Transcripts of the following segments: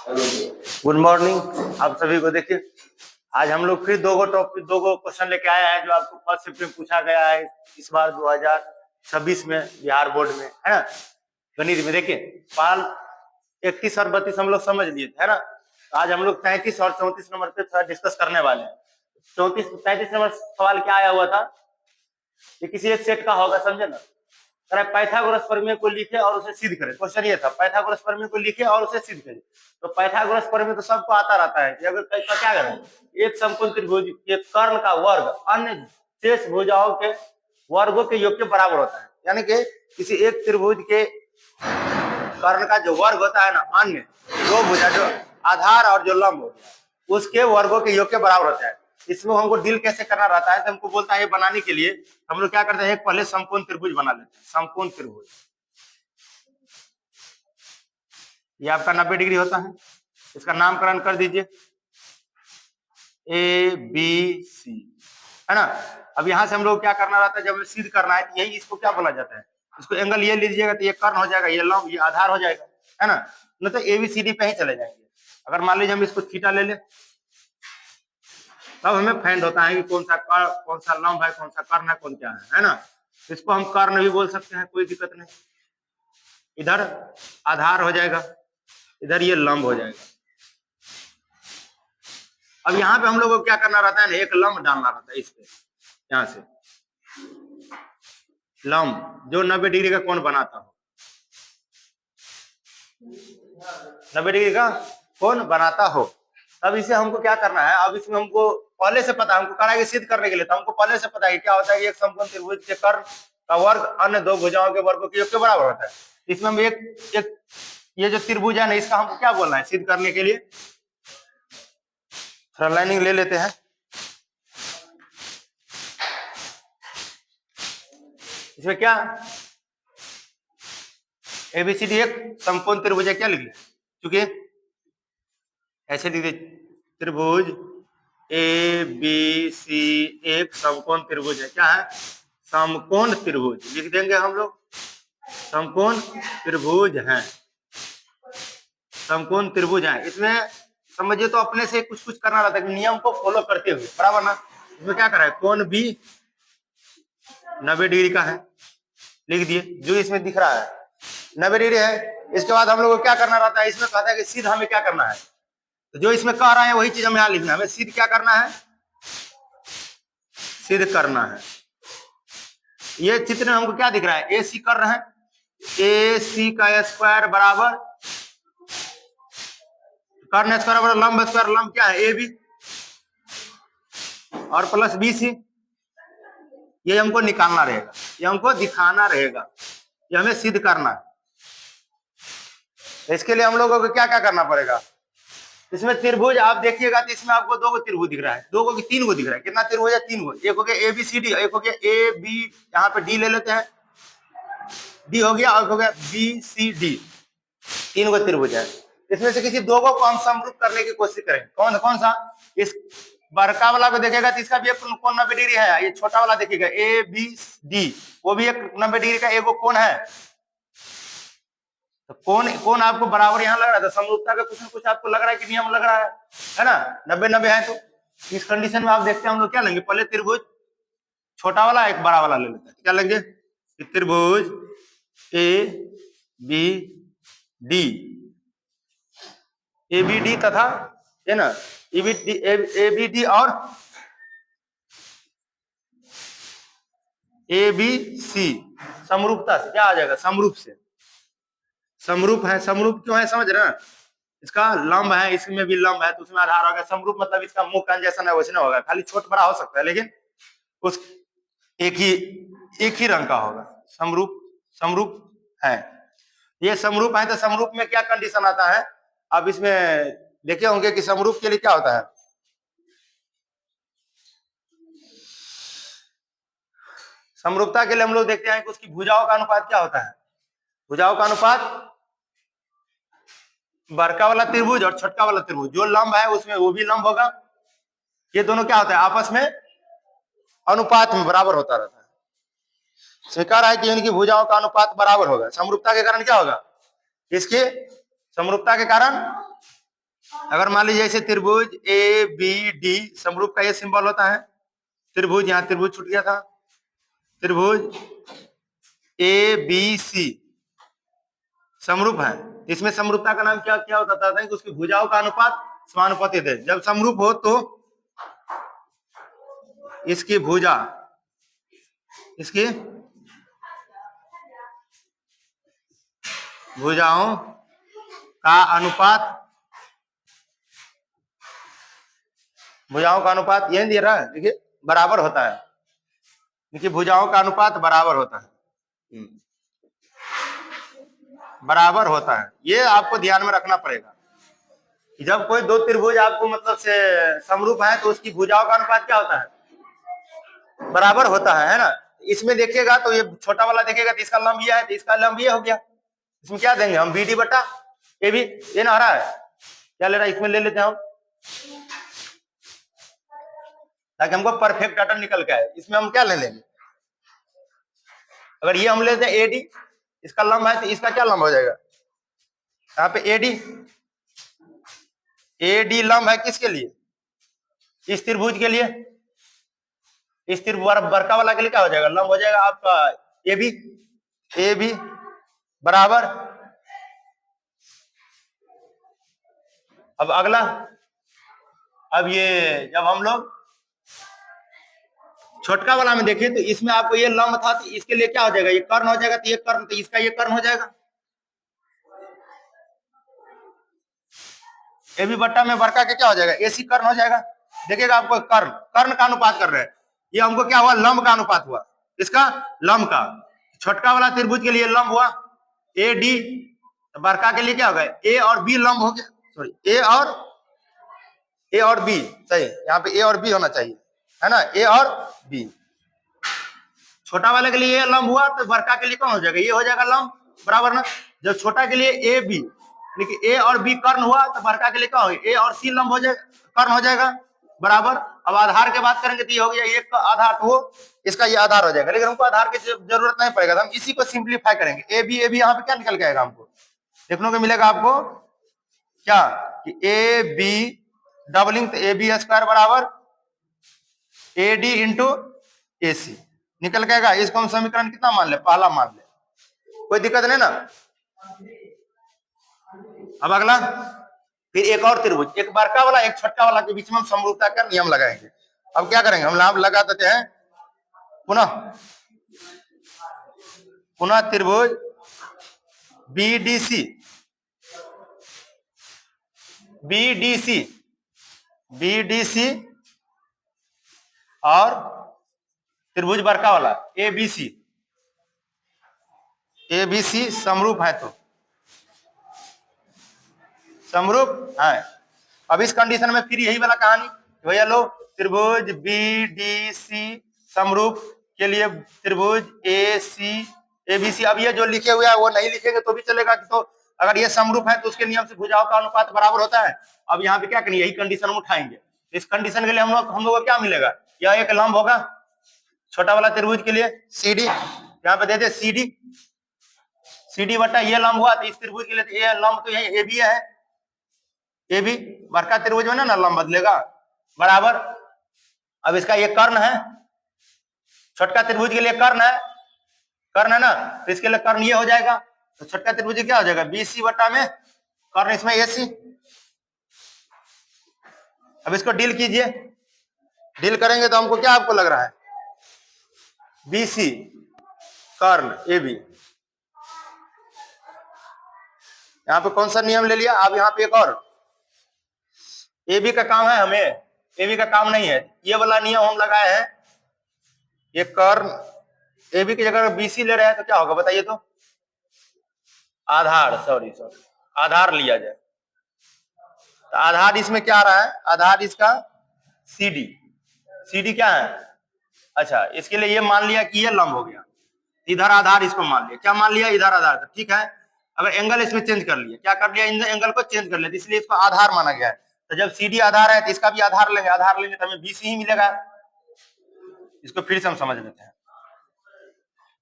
Good morning आप सभी को। देखिए आज हम लोग फिर दो क्वेश्चन लेके आए हैं जो आपको फर्स्ट शिफ्ट में पूछा गया है इस बार 2026 में बिहार बोर्ड में, है ना। गणित में देखिए सवाल 31 और 32 हम लोग समझ लिए थे, है ना। तो आज हम लोग 33 और 34 नंबर पे थोड़ा डिस्कस करने वाले हैं। 34-33 नंबर सवाल क्या आया हुआ था, ये किसी एक सेट का होगा, समझे ना। पाइथागोरस प्रमेय को लिखे और उसे सिद्ध करें। क्वेश्चन ये था, पाइथागोरस प्रमेय को लिखे और उसे सिद्ध करें। तो पाइथागोरस प्रमेय तो सबको आता रहता है कि अगर क्या करें, एक समकोण त्रिभुज के कर्ण का वर्ग अन्य शेष भुजाओं के वर्गों के योग के बराबर होता है। यानी कि किसी एक त्रिभुज के कर्ण का जो वर्ग होता है ना, अन्य दो भुजा जो आधार और जो लंब हो गया उसके वर्गों के योग के बराबर होता है। इसमें हमको डील कैसे करना रहता है, तो हमको बोलता है बनाने के लिए हम लोग क्या करते हैं, पहले समकोण त्रिभुज बना लेते हैं। समकोण त्रिभुज ये आपका 90 डिग्री होता है, इसका नामकरण कर दीजिए ए बी सी, है ना। अब यहां से हम लोग क्या करना रहता है, जब सिद्ध करना है तो यही इसको क्या बोला जाता है, इसको एंगल ये लीजिएगा तो ये कर्ण हो जाएगा, ये लंब, ये आधार हो जाएगा, है ना। नहीं तो एबीसीडी पे ही चले जाएंगे। अगर मान लीजिए हम इसको थीटा ले ले तब हमें फाइंड होता है कि कौन सा लंब है, कौन सा कर्ण है, कौन क्या है ना। इसको हम कर्ण भी बोल सकते हैं, कोई दिक्कत नहीं। इधर आधार हो जाएगा, इधर ये लंब हो जाएगा। अब यहाँ पे हम लोग को क्या करना रहता है ना, एक लंब डालना रहता है इस पे, यहाँ से लंब जो 90 डिग्री का कोण बनाता हो, 90 डिग्री का कोण बनाता हो। अब इसे हमको क्या करना है, अब इसमें हमको पहले से पता है, हमको करना है सिद्ध करने के लिए तो हमको पहले से पता है कि क्या होता है कि एक समकोण त्रिभुज के कर्ण का वर्ग अन्य दो भुजाओं के वर्गों के योग के बराबर होता है। इसमें हम एक ये जो त्रिभुज है ना, इसका हमको क्या बोलना है सिद्ध करने के लिए, थोड़ा लाइनिंग ले लेते हैं। इसमें क्या एबीसीडी एक समकोण त्रिभुज है, क्या लिख लिया, क्योंकि ऐसे लिख दीजिए त्रिभुज ए बी सी एक समकोण त्रिभुज है। क्या है, समकोण त्रिभुज लिख देंगे हम लोग, समकोण त्रिभुज है, समकोण त्रिभुज है। इसमें समझिए तो अपने से कुछ कुछ करना रहता है, नियम को फॉलो करते हुए, बराबर ना। इसमें क्या करा है, कोण भी 90 डिग्री का है, लिख दिए जो इसमें दिख रहा है 90 डिग्री है। इसके बाद हम लोग को क्या करना रहता है, इसमें कहता है कि सिद्ध हमें क्या करना है, तो जो इसमें कह रहा है वही चीज हमें यहाँ लिखना है। हमें सिद्ध क्या करना है, सिद्ध करना है। ये चित्र में हमको क्या दिख रहा है, ए सी कर रहे हैं, ए सी का स्क्वायर बराबर कर्ण स्क्वायर बराबर लंब स्क्वायर, लंब क्या है ए बी और प्लस बी सी। ये हमको निकालना रहेगा, ये हमको दिखाना रहेगा, ये हमें सिद्ध करना है। इसके लिए हम लोगों को क्या क्या करना पड़ेगा, इसमें त्रिभुज आप देखिएगा तो इसमें आपको दो त्रिभुज दिख रहा है, दो को 3 गो दिख रहा है। कितना त्रिभुज है, 3 गो। एक हो गया ए बी सी डी, एक हो गया ए बी, यहाँ पे डी ले लेते हैं, डी हो गया, और हो गया बी सी डी, 3 गो त्रिभुज है। इसमें से किसी दो को हम समरूप करने की कोशिश करें। कौन कौन सा, इस बड़का वाला को देखेगा तो इसका भी एक कोण 90 डिग्री है। ये छोटा वाला देखिएगा ए बी डी, वो भी एक 90 डिग्री का एगो कोण है। तो कौन आपको बराबर यहाँ लग रहा था, समरूपता का कुछ ना कुछ आपको लग रहा है कि नियम लग रहा है ना। 90-90 है, तो इस कंडीशन में आप देखते हैं हम लोग क्या लेंगे, पहले त्रिभुज छोटा वाला एक बड़ा वाला ले लेते हैं। क्या लेंगे, त्रिभुज A B D, A B D तथा है ना ए बी डी और ए बी सी समरूपता से क्या आ जाएगा, समरूप से, समरूप है। समरूप क्यों है समझ रहे हैं, इसका लंब है, इसमें भी लंब है तो उसमें आधार होगा। समरूप मतलब इसका मुंह कान जैसा ना वैसे ना होगा, खाली छोट बड़ा हो सकता है लेकिन उस एक ही रंग का होगा। समरूप, समरूप है, ये समरूप है। तो समरूप में क्या कंडीशन आता है, अब इसमें देखे होंगे कि समरूप के लिए क्या होता है, समरूपता के लिए हम लोग देखते हैं कि उसकी भुजाओं का अनुपात क्या होता है। भुजाओं का अनुपात बड़का वाला त्रिभुज और छोटका वाला त्रिभुज जो लंब है उसमें वो भी लंब होगा। ये दोनों क्या होता है, आपस में अनुपात में बराबर होता रहता है। स्वीकार है कि इनकी भुजाओं का अनुपात बराबर होगा। समरूपता के कारण क्या होगा, इसके समरूपता के कारण अगर मान लीजिए ऐसे त्रिभुज ए बी डी समरूप का ये सिंबल होता है, त्रिभुज, यहाँ त्रिभुज छूट गया था, त्रिभुज ए बी सी समरूप है, इसमें समरूपता का नाम क्या क्या होता था कि उसकी भुजाओं का अनुपात समानुपातिक है। जब समरूप हो तो इसकी भुजा, इसकी भुजाओं का अनुपात, भुजाओं का अनुपात ये दे रहा है, देखिए बराबर होता है, देखिए भुजाओं का अनुपात बराबर होता है, बराबर होता है। ये आपको ध्यान में रखना पड़ेगा कि जब कोई दो त्रिभुज आपको मतलब से समरूप है तो उसकी भुजाओं का अनुपात क्या होता है, बराबर होता है ना। इसमें देखिएगा तो ये छोटा वाला देखेगा तो इसका लंब ये है, तो इसका लंब ये हो गया, इसमें क्या देंगे हम, बी डी बटा ए बी, ये ना आ रहा है, क्या ले रहा है, इसमें ले लेते हैं हम, ताकि हमको परफेक्ट डाटा निकल के आए। इसमें हम क्या ले लेंगे, अगर ये हम लेते हैं ए डी, इसका लंब है तो इसका क्या लंब हो जाएगा, यहाँ पे ए डी लंब है किसके लिए, इस त्रिभुज के लिए, इस त्रिभुज बड़का वाला के लिए क्या हो जाएगा, लंब हो जाएगा आपका ए बी बराबर। अब अगला, अब ये जब हम लोग छोटका वाला में देखें तो इसमें आपको ये लंब था तो इसके लिए क्या हो जाएगा, ये कर्ण हो जाएगा, तो ये कर्ण, तो इसका ये कर्ण हो जाएगा, ए बी बट्टा में बड़का के क्या हो जाएगा, एसी कर्ण हो जाएगा। देखिएगा आपको कर्ण, कर्ण का अनुपात कर रहे हैं, ये हमको क्या हुआ, लंब का अनुपात हुआ, इसका लंब का, छोटका वाला त्रिभुज के लिए लंब हुआ ए डी, बड़का के लिए क्या होगा, ए और बी लंब हो गया, सॉरी ए और बी, सही, यहाँ पे ए और बी होना चाहिए, है ना, ए और बी। छोटा वाले के लिए ये लंब हुआ तो बड़का के लिए कौन हो जाएगा, ये हो जाएगा लंब, बराबर ना। जब छोटा के लिए ए बी, लेकिन ए और बी कर्ण हुआ तो बड़का के लिए क्या होगा, ए और सी लंब हो जाएगा, कर्ण हो जाएगा, बराबर। अब आधार की बात करेंगे तो ये हो गया एक का आधार, तो इसका ये आधार हो जाएगा, लेकिन हमको आधार की जरूरत नहीं पड़ेगा, तो हम इसी को सिंप्लीफाई करेंगे, ए बी यहाँ पे क्या निकल के आएगा, हमको देखने को मिलेगा आपको क्या कि ए बी डबलिंग, तो ए बी स्क्वायर बराबर ए डी इंटू ए सी निकल के आएगा। इसको हम समीकरण कितना मान ले, पहला मान ले, कोई दिक्कत नहीं ना। अब अगला, फिर एक और त्रिभुज, एक बड़का वाला एक छोटा वाला के बीच में हम समरूपता का नियम लगाएंगे। अब क्या करेंगे, हम लाभ लगा देते हैं, पुनः त्रिभुज बीडीसी, बीडीसी और त्रिभुज बड़का वाला एबीसी समरूप है, तो समरूप है। अब इस कंडीशन में फिर यही वाला कहानी, भैया लो त्रिभुज बीडीसी समरूप के लिए त्रिभुज एबीसी, अब ये जो लिखे हुए हैं वो नहीं लिखेंगे तो भी चलेगा, तो अगर ये समरूप है तो उसके नियम से भुजाओं का अनुपात बराबर होता है। अब यहाँ पे क्या करेंगे, यही कंडीशन उठाएंगे, इस कंडीशन के लिए हम लोग को क्या मिलेगा, यह एक लंब होगा छोटा वाला त्रिभुज के लिए सी डी, यहाँ पे दे दे सी डी बटा ये लंब हुआ, तो इस त्रिभुज के लिए तो ये लंब तो यही ए बी है, ए बी बड़का त्रिभुज में ना लंब बदलेगा, बराबर। अब इसका ये कर्ण है, छोटका त्रिभुज के लिए कर्ण है ना, तो इसके लिए कर्ण ये हो जाएगा, तो छोटका त्रिभुज क्या हो जाएगा, बीसी बटा में कर्ण इसमें एसी। अब इसको डील कीजिए, डील करेंगे तो हमको क्या आपको लग रहा है, बीसी कर्ण ए बी, यहाँ पे कौन सा नियम ले लिया। अब यहाँ पे एक और, ए बी का काम है, हमें ए बी का काम नहीं है, ये वाला नियम हम लगाए हैं, ये कर्ण ए बी की जगह बीसी ले रहे हैं तो क्या होगा बताइए, तो आधार, सॉरी आधार लिया जाए, तो आधार इसमें क्या आ रहा है, आधार इसका सी डी क्या है, अच्छा इसके लिए ये मान लिया कि ये लंब हो गया, इधर आधार इसको मान लिया, क्या मान लिया, इधर आधार, तो ठीक है। अगर एंगल इसमें चेंज कर लिया, क्या कर लिया, एंगल को चेंज कर लिया, इसलिए इसको आधार माना गया है। तो जब सी डी आधार है तो इसका भी आधार लेंगे तो हमें बीसी ही मिलेगा। इसको फिर से हम समझ लेते हैं,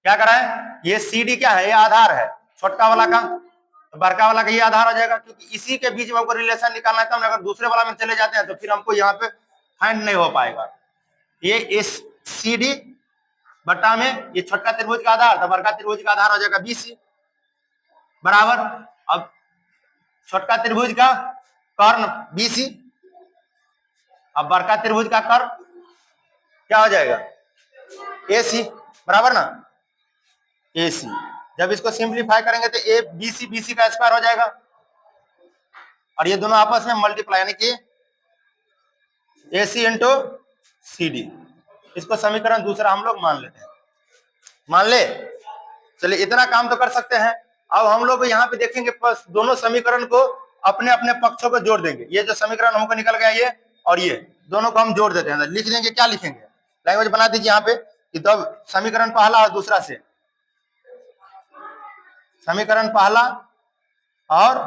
क्या करा है, ये सी डी क्या है, ये आधार है छोटका वाला का, तो बड़का वाला का ये आधार हो जाएगा, क्योंकि इसी के बीच में हमको रिलेशन निकालना है। तो हम अगर दूसरे वाला में चले जाते हैं तो फिर हमको यहाँ पे फाइंड नहीं हो पाएगा। ये इस सी डी बट्टा में ये छोटका त्रिभुज का आधार, तो बड़का त्रिभुज का आधार हो जाएगा बीसी बराबर। अब छोटका त्रिभुज का कर्ण बीसी, अब बड़का त्रिभुज का कर्ण क्या हो जाएगा एसी बराबर ना, एसी। जब इसको सिंप्लीफाई करेंगे तो ए बीसी, बीसी का स्क्वायर हो जाएगा और ये दोनों आपस में मल्टीप्लाई, यानी कि एसी इंटू सी डी। इसको समीकरण दूसरा हम लोग मान लेते हैं, मान ले। चलिए इतना काम तो कर सकते हैं। अब हम लोग यहाँ पे देखेंगे दोनों समीकरण को अपने अपने पक्षों को जोड़ देंगे। ये जो समीकरण हमको निकल गया ये और ये दोनों को हम जोड़ देते हैं। लिख देंगे, क्या लिखेंगे, लैंग्वेज बना दीजिए यहाँ पे कि तो समीकरण पहला और दूसरा से, समीकरण पहला और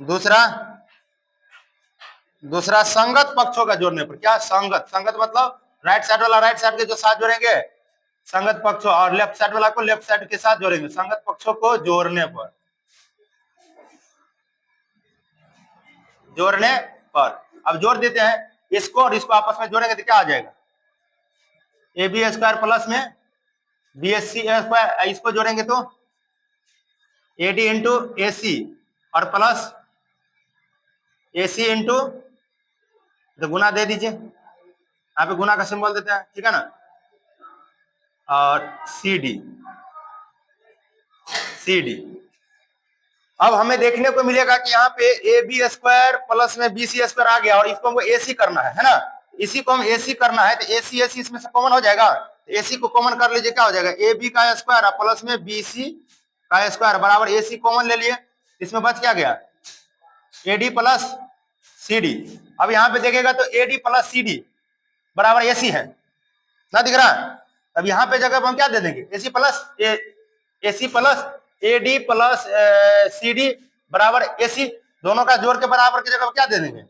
दूसरा संगत पक्षों का जोड़ने पर। क्या संगत, संगत मतलब राइट साइड वाला राइट साइड के जो साथ जोड़ेंगे संगत पक्षों, और लेफ्ट साइड वाला को लेफ्ट साइड के साथ जोड़ेंगे संगत पक्षों को जोड़ने पर। अब जोड़ देते हैं इसको और इसको आपस में जोड़ेंगे तो क्या आ जाएगा, ए बी स्क्वायर प्लस में बी एस सी स्क्वायर। इसको जोड़ेंगे तो ए डी इंटू ए सी और प्लस ए सी इंटू, तो गुना दे दीजिए, यहाँ पे गुना का सिंबल देते हैं, ठीक है ना, और सी डी। अब हमें देखने को मिलेगा कि यहाँ पे ए बी स्क्वायर प्लस में बी सी स्क्वायर आ गया और इसको हमको ए सी करना है ना, इसी को हम ए सी करना है। तो ए सी इसमें से कॉमन हो जाएगा, ए सी को कॉमन कर लीजिए, क्या हो जाएगा ए बी का स्क्वायर प्लस में बी सी का स्क्वायर बराबर ए सी कॉमन ले लिए, इसमें बच क्या गया A D plus C D. अब यहाँ पे देखेगा तो A D plus C D बराबर ए सी है ना, दिख रहा है। अब यहाँ पे जगह हम क्या दे देंगे A C plus A D plus C D बराबर ए सी, दोनों का जोड़ के बराबर की जगह क्या दे देंगे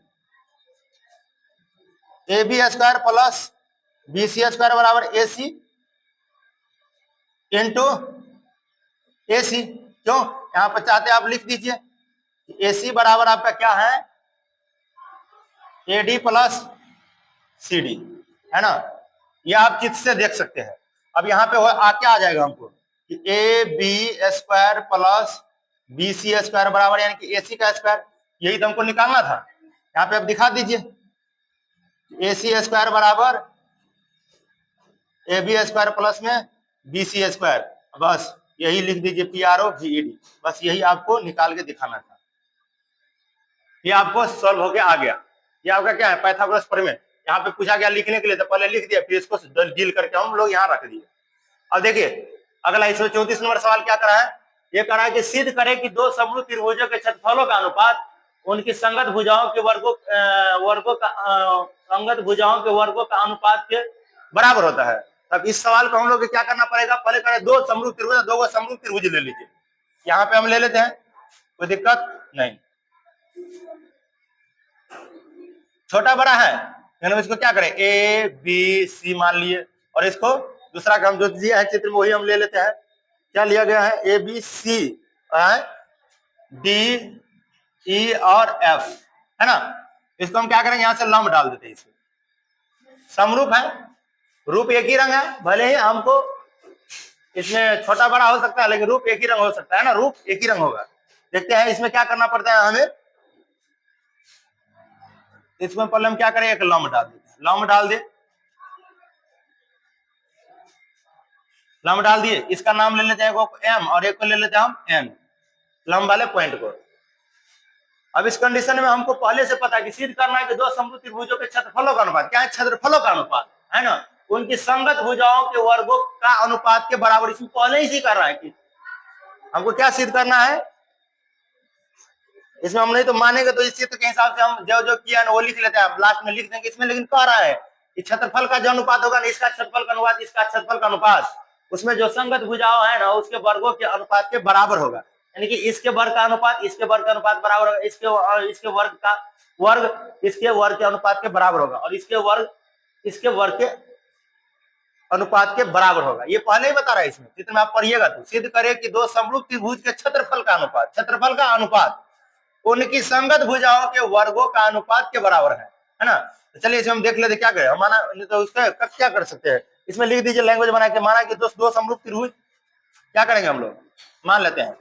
A B square plus B C square बराबर ए सी इंटू ए सी। क्यों, यहाँ पर चाहते आप लिख दीजिए ए सी बराबर आपका क्या है A D plus C D, है ना, ये आप चित्र से देख सकते हैं। अब यहाँ पे क्या आ जाएगा हमको A B square plus B C square बराबर यानी कि ए सी का स्क्वायर, यही तो हमको निकालना था। यहाँ पे आप दिखा दीजिए ए सी स्क्वायर बराबर ए बी स्क्वायर प्लस में बी सी स्क्वायर, बस यही लिख दीजिए पी आर ओ जी ई डी, बस यही आपको निकाल के दिखाना था। ये आपको सॉल्व होके आ गया। ये आपका क्या है पाइथागोरस प्रमेय। यहाँ पे पूछा गया लिखने के लिए तो पहले लिख दिया, फिर इसको डील करके हम लोग यहाँ रख दिए। अब देखिए अगला 134 नंबर सवाल क्या करा है, ये करा है कि सिद्ध करे कि दो समरूप त्रिभुजों के क्षेत्रफलों का अनुपात उनकी संगत भुजाओं के वर्गों का अनुपात के बराबर होता है। तब इस सवाल को हम लोग क्या करना पड़ेगा, पहले करें दो समरूप त्रिभुज, दो समरूप त्रिभुज ले लीजिए। यहाँ पे हम ले लेते हैं, कोई दिक्कत नहीं। छोटा बड़ा है यानी इसको क्या करें ए बी सी मान लिए, और इसको दूसरा काम जो दिया है चित्र में वही हम ले लेते हैं। क्या लिया गया है A B C D E और एफ, है ना। इसको हम क्या करेंगे यहाँ से लंब डाल देते हैं, इसमें समरूप है, रूप एक ही रंग है, भले ही हमको इसमें छोटा बड़ा हो सकता है लेकिन रूप एक ही रंग हो सकता है ना, रूप एक ही रंग होगा। देखते हैं इसमें क्या करना पड़ता है हमें। इसमें पहले हम क्या करें एक लंब डाल देते हैं, लंब डाल दे, लंब डाल दिए, इसका नाम ले लेते हैं एम और एक को ले लेते हैं हम एन, लंब वाले पॉइंट को। अब इस कंडीशन में हमको पहले से पता है कि सिद्ध करना है कि दो समरूप त्रिभुजों के क्षेत्रफलों का अनुपात क्या है, क्षेत्रफलों का अनुपात है ना, उनकी संगत भुजाओं के वर्गों का अनुपात के बराबर। इसमें पहले ही कर रहा है कि हमको क्या सिद्ध करना है। इसमें हम नहीं तो मानेंगे तो इस चित्र के हिसाब से हम जो किया ना वो लिख लेते हैं, लास्ट में लिख देंगे इसमें। लेकिन कह रहा है कि क्षेत्रफल का जो अनुपात होगा ना, इसका क्षेत्रफल का अनुपात इसका क्षेत्रफल का अनुपात, उसमें जो संगत भुजाओं है ना उसके वर्गों के अनुपात के बराबर होगा। यानी कि इसके वर्ग का अनुपात इसके वर्ग का अनुपात बराबर होगा, इसके वर्ग का वर्ग इसके वर्ग के अनुपात के बराबर होगा, और इसके वर्ग के अनुपात के बराबर होगा। ये पहले ही बता रहा है इसमें, चित्र में आप पढ़िएगा तो। सिद्ध करे कि दो समरूप त्रिभुज के क्षेत्रफल का अनुपात उनकी संगत भुजाओं के वर्गों का अनुपात के बराबर है ना। तो चलिए इसमें हम देख लेते क्या करें। माना तो उसका क्या कर सकते हैं, इसमें लिख दीजिए लैंग्वेज बना के। माना कि दो समरूप त्रिभुज, क्या करेंगे हम लोग, मान लेते हैं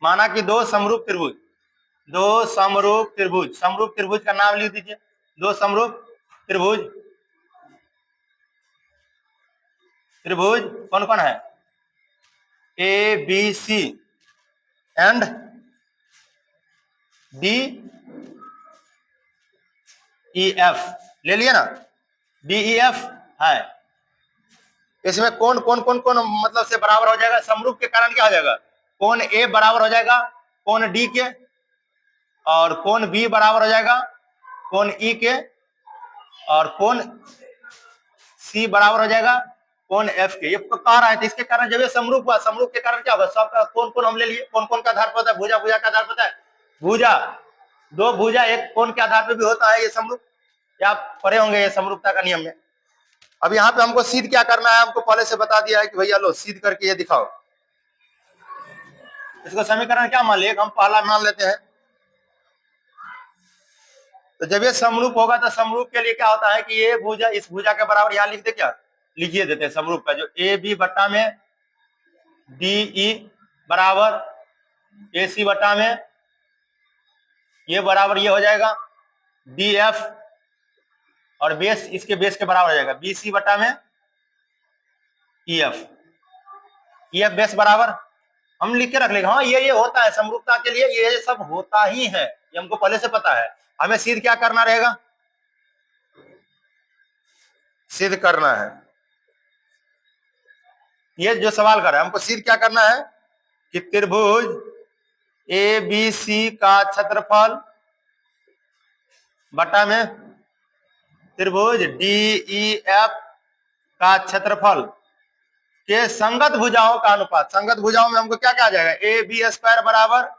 माना कि दो समरूप त्रिभुज का नाम लिख दीजिए। दो समरूप त्रिभुज कौन कौन है, A B C and D E F, ले लिया ना, डी ई एफ है। इसमें कौन कौन कौन कौन मतलब से बराबर हो जाएगा, समरूप के कारण क्या हो जाएगा, कौन ए बराबर हो जाएगा कौन डी के, और कौन बी बराबर हो जाएगा कौन ई के, और कौन सी बराबर हो जाएगा कौन एफ के। ये कह रहा है, तो इसके कारण जब ये समरूप हुआ, समरूप के कारण क्या होगा, सबका कौन कौन हम ले लिए, कौन कौन का आधार पर होता है, भुजा के आधार पर होता है, भुजा दो भुजा एक कोण के आधार पर भी होता है ये समरूप। या आप पढ़े होंगे ये समरूपता का नियम में। अब यहाँ पे हमको सिद्ध क्या करना है, हमको पहले से बता दिया है कि भैया लो सिद्ध करके ये दिखाओ। इसको समीकरण क्या मान लिया, हम पहला मान लेते हैं। तो जब ये समरूप होगा तो समरूप के लिए क्या होता है कि ये भुजा इस भुजा के बराबर यहाँ लिख दे, क्या लिखिए देते हैं समरूप का, जो ए बी बट्टा में डी ई बराबर ए सी बट्टा में ये बराबर ये हो जाएगा डी एफ, और बेस इसके बेस के बराबर हो जाएगा बी सी बट्टा में ई एफ बेस बराबर हम लिख के रख लेंगे। हाँ ये होता है समरूपता के लिए, ये सब होता ही है, ये हमको पहले से पता है। हमें सिद्ध क्या करना रहेगा, सिद्ध करना है, ये जो सवाल कर रहा है हमको सिद्ध क्या करना है कि त्रिभुज ए बी सी का क्षेत्रफल बटा में त्रिभुज डी ई एफ का क्षेत्रफल के संगत भुजाओं का अनुपात। संगत भुजाओं में हमको क्या क्या आ जाएगा, ए बी स्क्वायर बराबर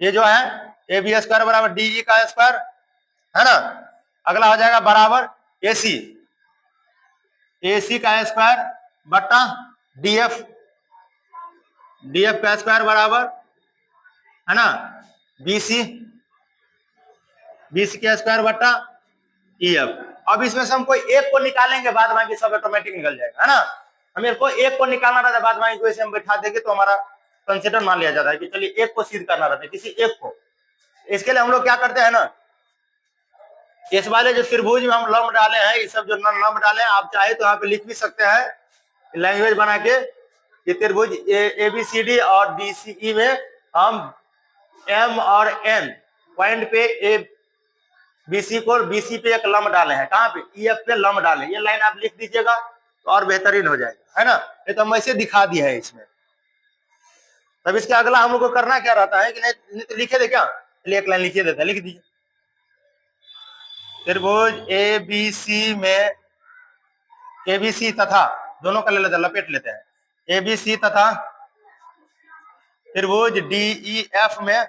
ये जो है ए बी स्क्वायर बराबर डी ई का स्क्वायर है ना। अगला हो जाएगा बराबर ए सी का स्क्वायर बटा डी एफ का स्क्वायर बराबर है ना बी सी का स्क्वायर बटा ई एफ। अब इसमें से हमको एक को निकालेंगे, बाद बाकी सब ऑटोमेटिक निकल जाएगा है ना। हमें को एक को निकालना रहता है, बाद बाकी को ऐसे हम बैठा देंगे तो हमारा कंसिडर मान लिया जाता है कि चलिए एक को सिद्ध करना रहता है, किसी एक को। इसके लिए हम लोग क्या करते हैं ना, इस वाले जो त्रिभुज में हम लंब डाले हैं, ये सब जो लंब डाले हैं, आप चाहे तो यहाँ पे लिख भी सकते हैं लैंग्वेज बना के कि त्रिभुज ए बी सी डी और डी सी ई में हम एम और एन पॉइंट पे ए बी सी को बी सी पे एक लंब डाले हैं, कहाँ पे ई एफ पे लंब डाले। ये लाइन आप लिख दीजिएगा तो और बेहतरीन हो जाएगा है ना। ये तो हम ऐसे दिखा दिया है इसमें। तब इसके अगला हम लोग को करना क्या रहता है कि नहीं तो लिखे दे क्या, एक लाइन लिखिए देता है, लिख दीजिए त्रिभुज ए बी सी में ए बी सी तथा दोनों का ले लेते हैं, लपेट लेते हैं, ए बी सी तथा त्रिभुज डी ई एफ में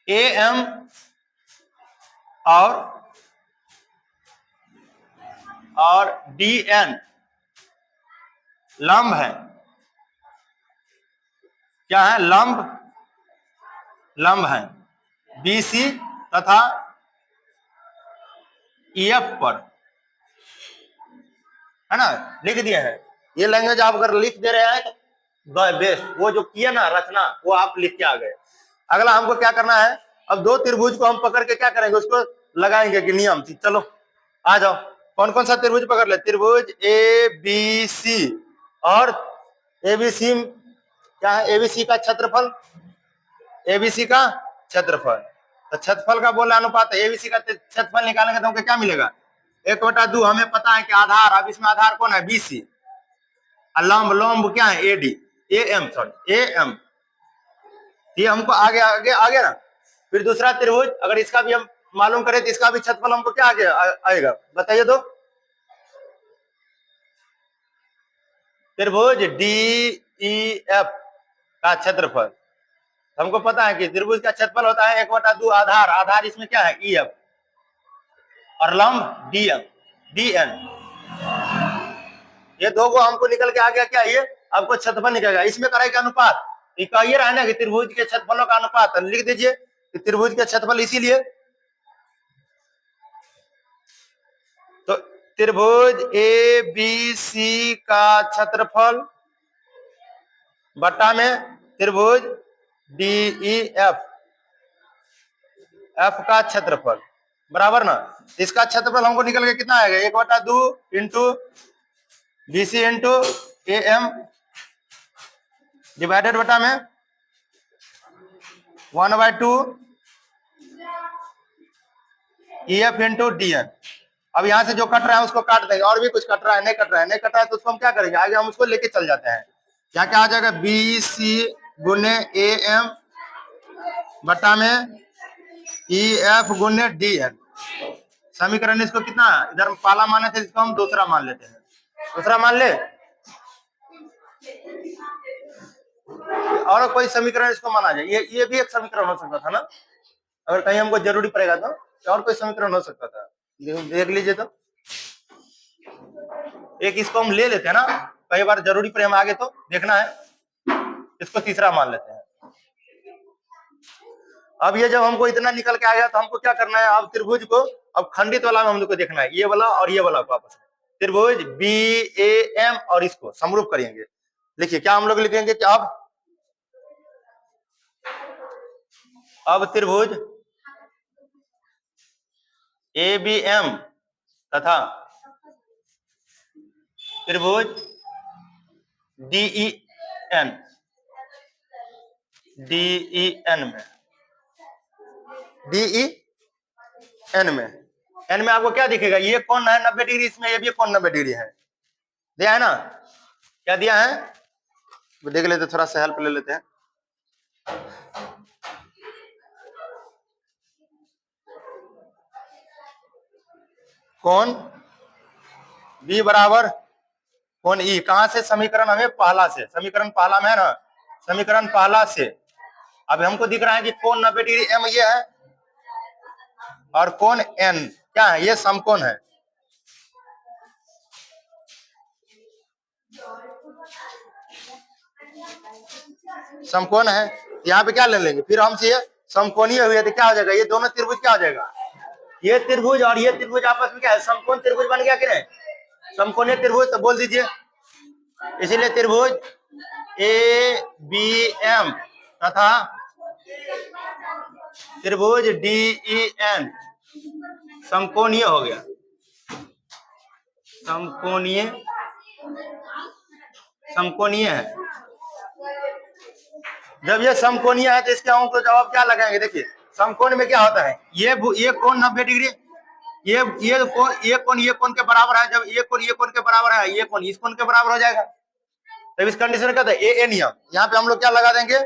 ए एम और डी एन लंब है। क्या है, लंब है बी सी तथा ई एफ पर है ना, लिख दिए हैं। ये लैंग्वेज आप अगर लिख दे रहे हैं बेस्ट, वो जो किया ना रचना वो आप लिख के आ गए। अगला हमको क्या करना है, अब दो त्रिभुज को हम पकड़ के क्या करेंगे, उसको लगाएंगे कि नियम। चलो आ जाओ, कौन कौन सा त्रिभुज पकड़ ले, त्रिभुज ए बी सी और ए बी सी क्या है, एबीसी का क्षेत्रफल, एबीसी का क्षेत्रफल। तो क्षेत्रफल का बोला अनुपात एबीसी का क्षेत्रफल निकालेंगे तो हमको क्या मिलेगा, 1/2। हमें पता है कि आधार, अब इसमें आधार कौन है, बीसी, लंब क्या है, एडी एएम सॉरी एएम। ये हमको आगे आगे आगे ना। फिर दूसरा त्रिभुज, अगर इसका भी हम मालूम करें तो इसका भी क्षेत्रफल हमको क्या आगे आएगा, बताइए तो। त्रिभुज डी ई एफ का क्षेत्रफल, हमको पता है कि त्रिभुज का क्षेत्रफल होता है 1/2 आधार, आधार इसमें क्या है ई एफ, और लंब डीएम डीएन, ये दो को हमको निकल के आ गया क्या, ये आपको क्षेत्रफल निकलेगा। इसमें करेगा अनुपात, ये कहिए रहा है ना कि त्रिभुज के क्षेत्रफलों का अनुपात, लिख दीजिए कि त्रिभुज के क्षेत्रफल, इसीलिए तो त्रिभुज ए बी सी का क्षेत्रफल बट्टा में त्रिभुज डी ई एफ एफ का क्षेत्रफल बराबर ना, इसका क्षेत्रफल हमको निकल के कितना आएगा, 1/2 into B C into A M divided बटा में 1/2 E F into D N. अब यहां से जो कट रहा है उसको काट देंगे, और भी कुछ कट रहा है, नहीं कट रहा है, नहीं कट रहा है तो उसको हम क्या करेंगे, आगे हम उसको लेके चल जाते हैं। यहाँ क्या आ जाएगा, बी सी गुने ए एम बटा में ई एफ गुने डी एन। समीकरण इसको कितना, इधर पहला माने थे, इसको हम दूसरा मान लेते हैं, दूसरा मान ले, और कोई समीकरण इसको माना जाए, ये भी एक समीकरण हो सकता था ना, अगर कहीं हमको जरूरी पड़ेगा तो और कोई समीकरण हो सकता था, देख लीजिए तो एक इसको हम ले लेते हैं ना, कई बार जरूरी पड़े हम आगे तो देखना है, इसको तीसरा मान लेते हैं। अब ये जब हमको इतना निकल के आ गया तो हमको क्या करना है, अब त्रिभुज को अब खंडित वाला में हम लोग को देखना है, ये वाला और ये वाला को आपस में, त्रिभुज बी ए एम और इसको समरूप करेंगे। लिखिए क्या हम लोग लिखेंगे कि अब त्रिभुज ए बी एम तथा त्रिभुज डीई एन में डीई एन में आपको क्या दिखेगा, ये कोण है 90 डिग्री, इसमें ये भी कोण 90 डिग्री है, दिया है ना, क्या दिया है वो देख लेते, थोड़ा सा हेल्प ले लेते हैं। कोण बी बराबर कोण ई, कहां से, समीकरण हमें पहला से, समीकरण पहला में है ना, समीकरण पहला से अब हमको दिख रहा है कि कोण 90 डिग्री एम ये है और कोण एन क्या है, ये समकोण है, समकोण है, यहाँ पे क्या ले लेंगे, फिर हमसे ये समकोणीय हुए तो क्या हो जाएगा, ये दोनों त्रिभुज क्या हो जाएगा, ये त्रिभुज और ये त्रिभुज आपस में क्या है, समकोण त्रिभुज बन गया कि नहीं, समकोणीय त्रिभुज, तो बोल दीजिए, इसीलिए त्रिभुज ए बी एम तथा त्रिभुज डी ई एन समकोणीय हो गया, समकोणीय, समकोणीय है। जब ये समकोणीय है तो इसके हम तो जवाब क्या लगाएंगे, देखिए समकोण में क्या होता है, ये कोण 90 डिग्री, ये कोण के बराबर है, जब ये कोण के बराबर है, ये कोण इस कोण के बराबर हो जाएगा, तब इस कंडीशन में कहते हैं ए एन, यहाँ पे हम लोग क्या लगा देंगे,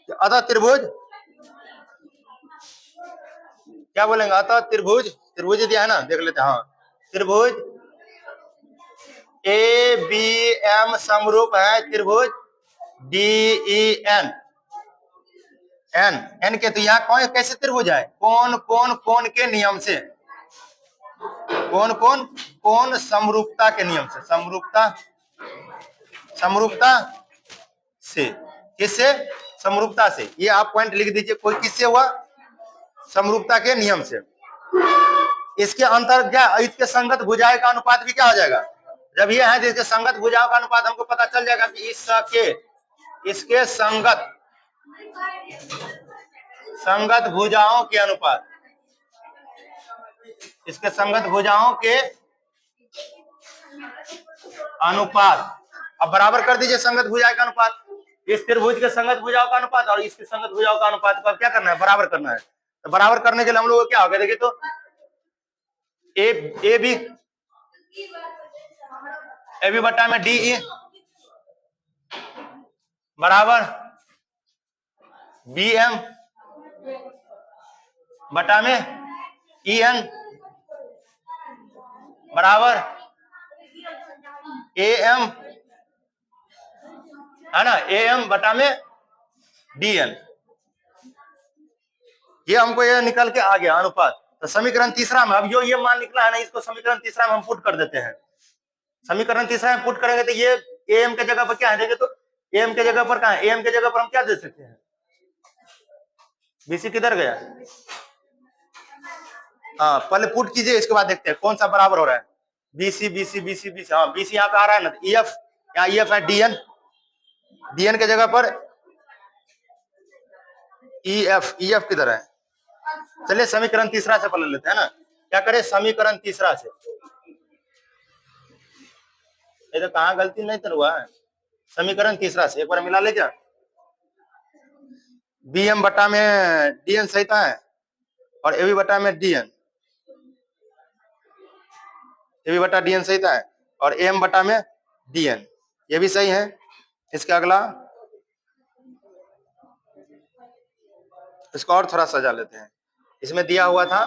अतः त्रिभुज, क्या बोलेंगे, अतः त्रिभुज, त्रिभुज दिया है ना, देख लेते हैं, हाँ त्रिभुज ए बी एम समरूप है त्रिभुज डी ई एन एन के, तो यहाँ कौन कैसे त्रिभुज है, कोण के नियम से, कोण समरूपता के नियम से, समरूपता से, किससे, समरूपता से, ये आप पॉइंट लिख दीजिए, कोई किससे हुआ, समरूपता के नियम से। इसके अंतर क्या, इसके संगत भुजाएं का अनुपात भी क्या हो जाएगा, जब ये है तो इसके संगत भुजाओं का अनुपात हमको पता चल जाएगा कि इसके संगत भुजाओं के अनुपात, इसके संगत भुजाओं के अनुपात, अब बराबर कर दीजिए संगत भुजाओं का अनुपात, इस त्रिभुज के संगत भुजाओं का अनुपात और इसके संगत भुजाओं का अनुपात को अब क्या करना है, बराबर करना है। तो बराबर करने के लिए हम लोग को क्या होगा, देखिए तो ए बी बटा में डी ई बराबर बी एम बटा में ई एन बराबर ए एम, है ना, ए एम बटा में डी एन, ये हमको ये निकल के आ गया अनुपात। तो समीकरण तीसरा में अब जो ये मान निकला है ना, इसको समीकरण तीसरा में हम पुट कर देते हैं। समीकरण तीसरा में पुट करेंगे तो ये एम के जगह पर क्या है, देखिए तो एम के जगह पर कहाँ है, एम के जगह पर हम क्या दे सकते हैं, बीसी किधर गया, हाँ पहले पुट कीजिए, इसके बाद देखते हैं कौन सा बराबर हो रहा है। बीसी बीसी बीसी बीसी, हाँ बीसी यहाँ पे आ रहा है ना, ईएफ, यहाँ ईएफ है डीएन, डीएन के जगह पर ईएफ, ईएफ किधर है, चलिए समीकरण तीसरा से पढ़ लेते हैं ना, क्या करें समीकरण तीसरा से, ये तो कहाँ गलती नहीं तो हुआ है, समीकरण तीसरा से एक बार मिला ले क्या, बी एम बटा में डीएन सही है और ए बी बटा में डीएन, ए बी बटा डीएन सही है और एम बटा में डीएन, ये भी सही है। इसका अगला इसको और थोड़ा सजा लेते हैं, इसमें दिया हुआ था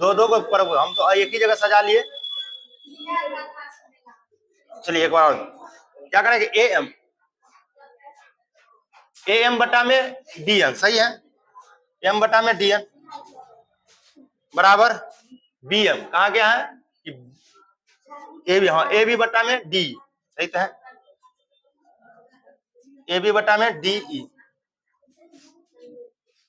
दो दो को पर हम तो एक ही जगह सजा लिए, चलिए एक बार और क्या करेंगे, ए एम बटा में डीएन सही है, एम बटा में डीएन बराबर बी एम, कहा गया है ए बी, हाँ ए बी बटा में डी सही तो है, ए बी बटा में डी ई,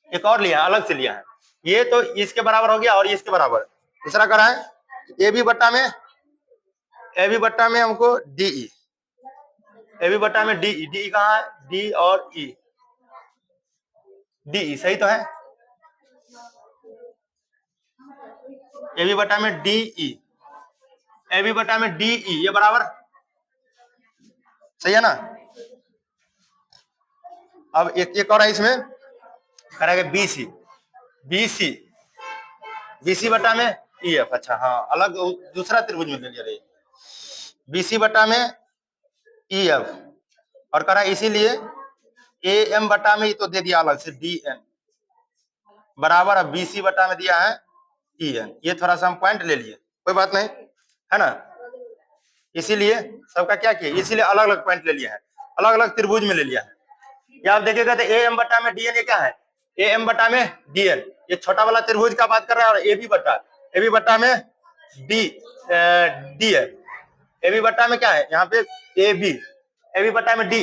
एक और लिया अलग से लिया है, ये तो इसके बराबर हो गया और ये इसके बराबर, दूसरा करा है ए बी बटा में हमको डी ई, ए बी बटा में डी ई, डी ई कहाँ है, डी और ई, डी ई सही तो है, ए बी बटा में डी ई, ए बी बटा में डी ई, ये बराबर सही है ना। अब एक और है इसमें करेंगे बीसी, बीसी बीसी बटा में ई एफ, अच्छा हाँ अलग दूसरा त्रिभुज में ले लिया रे, बीसी बटा में ई एफ और करा इसीलिए ए एम बटा में तो दे दिया अलग से डी एन बराबर, अब बीसी बटा में दिया है ई एन, ये थोड़ा सा हम पॉइंट ले लिए, कोई बात नहीं है ना, इसीलिए सबका क्या किया, इसीलिए अलग अलग पॉइंट ले लिया है, अलग अलग त्रिभुज में ले लिया है। या आप देखिएगा तो ए एम बटा में डीएन, ये क्या है, ए एम बटा में डीएन, ये छोटा वाला त्रिभुज का बात कर रहा है, और ए बी बटा में डी डीएन, ए बी बटा में क्या है यहाँ पे ए बी बटा में डी,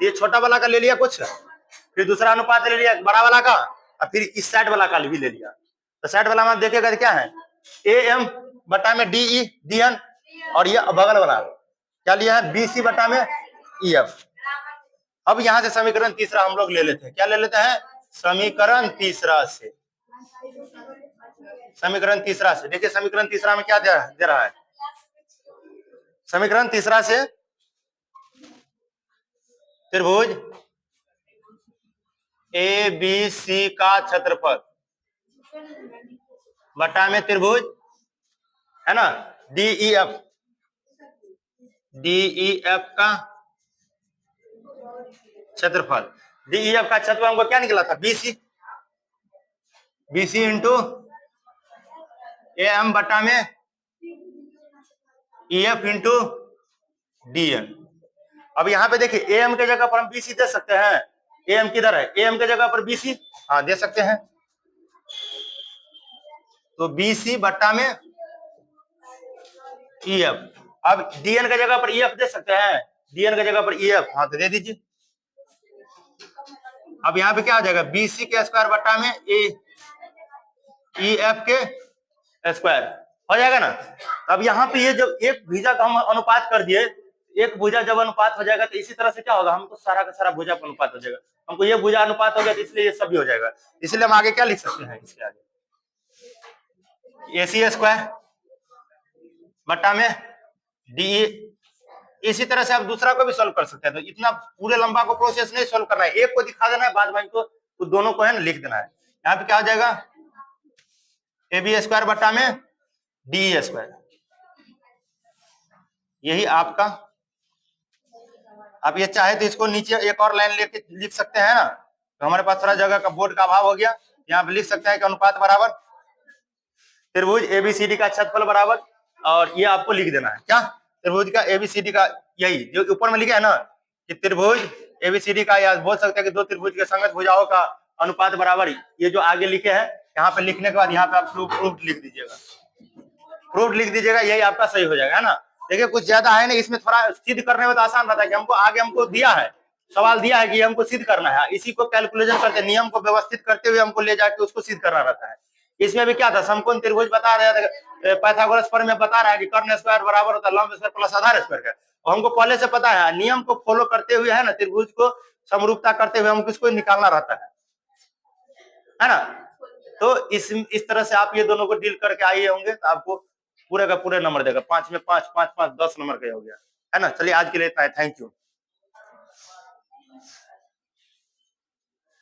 ये छोटा वाला का ले लिया कुछ, फिर दूसरा अनुपात ले लिया बड़ा वाला का, और फिर इस साइड वाला का भी ले लिया, तो साइड वाला में देखिएगा क्या है ए एम बटा में डी ई डी एन, और ये बगल वाला क्या लिया है बीसी बटा में ई एफ। अब यहां से समीकरण तीसरा हम लोग ले लेते हैं, क्या ले लेते हैं, समीकरण तीसरा से, समीकरण तीसरा से देखिए समीकरण तीसरा में क्या दे रहा है, समीकरण तीसरा से त्रिभुज ए बी सी का क्षेत्रफल बटा में त्रिभुज है ना डीई एफ का क्षेत्रफल, डीई एफ का क्षेत्रफल हमको क्या निकला था बीसी इंटू ए एम बटा में E F into D N. अब यहाँ पे देखिए ए एम के जगह पर हम बीसी दे सकते हैं, ए एम किधर है, ए एम के जगह पर बीसी, हाँ दे सकते हैं, तो बीसी बटा में ई एफ, अब डीएन के जगह पर ई एफ दे सकते हैं, डीएन के जगह पर ई एफ, हाँ तो दे दीजिए। अब यहाँ पे क्या हो जाएगा बीसी के स्क्वायर बटा में ई एफ के स्क्वायर हो जाएगा ना। अब यहाँ पे ये जब एक भुजा का हम अनुपात कर दिए, एक भुजा जब अनुपात हो जाएगा तो इसी तरह से क्या होगा, हमको सारा का सारा भुजा का अनुपात हो जाएगा, हमको ये भुजा अनुपात हो गया तो इसलिए ये सब भी हो जाएगा, इसलिए हम आगे क्या लिख सकते हैं, इसके आगे AC स्क्वायर बटा में डी, इसी तरह से आप दूसरा को भी सॉल्व कर सकते हैं, तो इतना पूरे लंबा को प्रोसेस नहीं सॉल्व करना है, एक को दिखा देना है, बाद में को तो दोनों को है ना लिख देना है। यहाँ पे क्या हो जाएगा AB स्क्वायर बटा में DE स्क्वायर, यही आपका, आप ये चाहे तो इसको नीचे एक और लाइन लेके लिख सकते हैं ना, तो हमारे पास थोड़ा जगह का बोर्ड का अभाव हो गया, यहाँ पे लिख सकते हैं कि अनुपात बराबर त्रिभुज ABCD का क्षेत्रफल बराबर, और ये आपको लिख देना है क्या, त्रिभुज का ABCD का, यही जो ऊपर में लिखा है ना कि त्रिभुज ABCD का, या बोल सकते हैं कि दो त्रिभुज के संगत भुजाओं का अनुपात बराबर, ये जो आगे लिखे हैं यहाँ पे लिखने के बाद यहाँ पे आप प्रूफ लिख दीजिएगा, प्रूफ लिख दीजिएगा, यही आपका सही हो जाएगा, है ना। देखिए कुछ ज्यादा है नहीं, इसमें थोड़ा सिद्ध करने में तो आसान रहता है कि हमको आगे हमको दिया है, सवाल दिया है कि हमको सिद्ध करना है, इसी को कैलकुलेशन करते, नियम को व्यवस्थित करते हुए हमको ले जाके उसको सिद्ध करना रहता है। इसमें भी क्या था, समकोण त्रिभुज बता रहा था, पाइथागोरस प्रमेय में बता रहा है कि कर्ण स्क्वायर बराबर होता है लंब स्क्वायर प्लस आधार स्क्वायर का। और हमको पहले से पता है, नियम को फॉलो करते हुए, है ना, त्रिभुज को समरूपता करते हुए हमको इसको निकालना रहता है ना। तो इस तरह से आप ये दोनों को डील करके आए होंगे तो आपको पूरे का पूरे नंबर देगा, 5 में 5, 5, 5, 10 नंबर का हो गया, है ना। चलिए आज के लिए इतना है, थैंक यू।